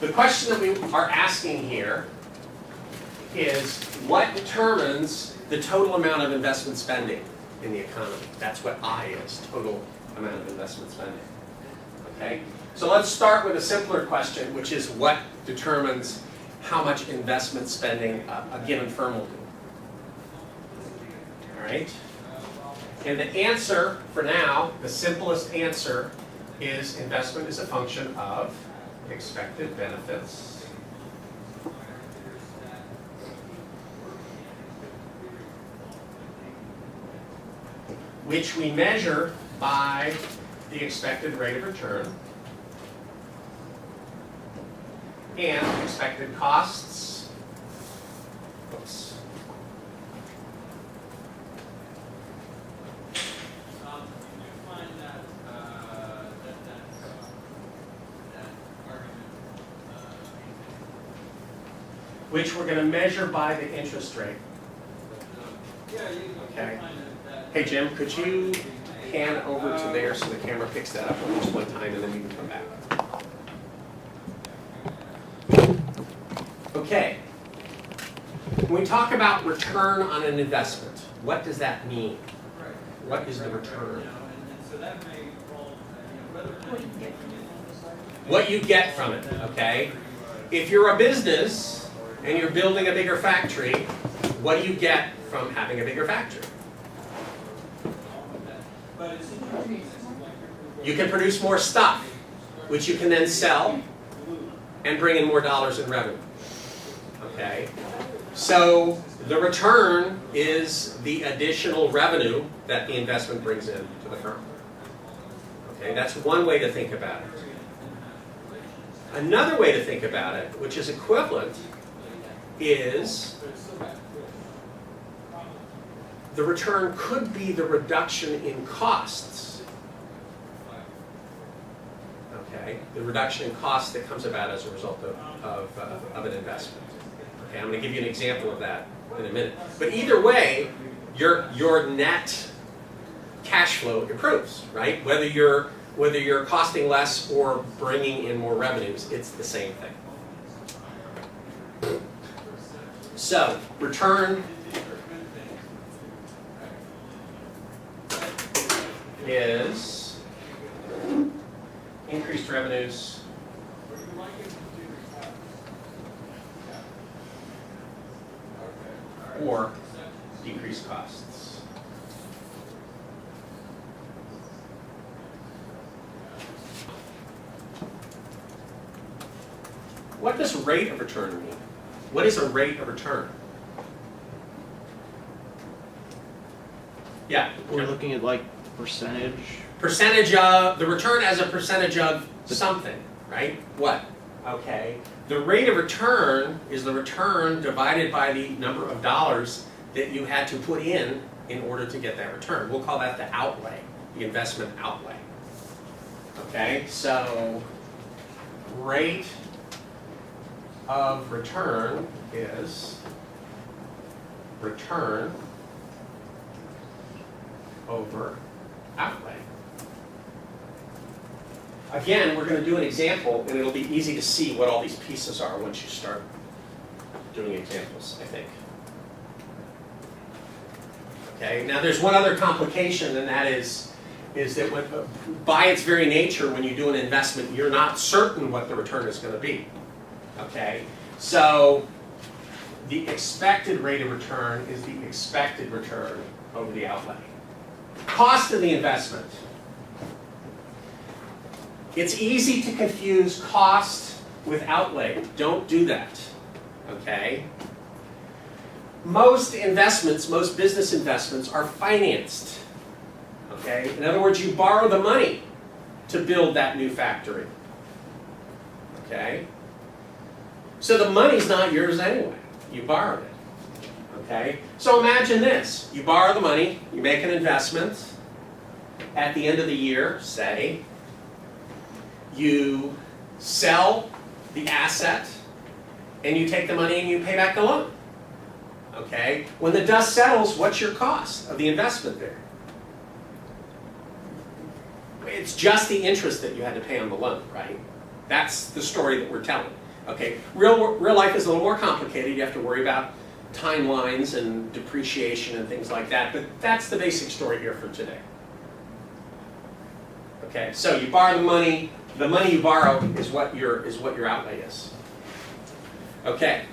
the question that we are asking here is what determines the total amount of investment spending in the economy? That's what I is, total amount of investment spending. Okay? So let's start with a simpler question, which is what determines how much investment spending a given firm will do. All right? And the answer for now, the simplest answer is investment is a function of expected benefits which we measure by the expected rate of return and expected costs. Oops. Which we're going to measure by the interest rate. Okay. Hey Jim, could you pan over to there so the camera picks that up at least one time and then you can come back. Okay. When we talk about return on an investment, what does that mean? What is the return? What you get from it, okay? If you're a business and you're building a bigger factory, what do you get from having a bigger factory? You can produce more stuff, which you can then sell and bring in more dollars in revenue. Okay? So the return is the additional revenue that the investment brings in to the firm. Okay? That's one way to think about it. Another way to think about it, which is equivalent, is the return could be the reduction in costs. Okay, the reduction in costs that comes about as a result of an investment. Okay, I'm going to give you an example of that in a minute. But either way, your net cash flow improves, right? Whether you're costing less or bringing in more revenues, it's the same thing. So, return is increased revenues or decreased costs. What does rate of return mean? What is a rate of return? Yeah. We're looking at like percentage. Percentage of, the return as a percentage of something, right? What? Okay. The rate of return is the return divided by the number of dollars that you had to put in order to get that return. We'll call that the outlay, the investment outlay. Okay, so rate of return is return over outlay. Again, we're going to do an example, and it'll be easy to see what all these pieces are once you start doing examples, I think. Okay, now there's one other complication, and that is that when, by its very nature, when you do an investment, you're not certain what the return is going to be. Okay, so the expected rate of return is the expected return over the outlay. Cost of the investment. It's easy to confuse cost with outlay. Don't do that. Okay? Most investments, most business investments are financed. Okay? In other words, you borrow the money to build that new factory. Okay? So the money's not yours anyway. You borrowed it. Okay? So imagine this. You borrow the money, you make an investment. At the end of the year, say, you sell the asset, and you take the money and you pay back the loan. Okay? When the dust settles, what's your cost of the investment there? It's just the interest that you had to pay on the loan, right? That's the story that we're telling. Okay, real life is a little more complicated. You have to worry about timelines and depreciation and things like that, but that's the basic story here for today. Okay, so you borrow the money you borrow is what your outlay is. Okay,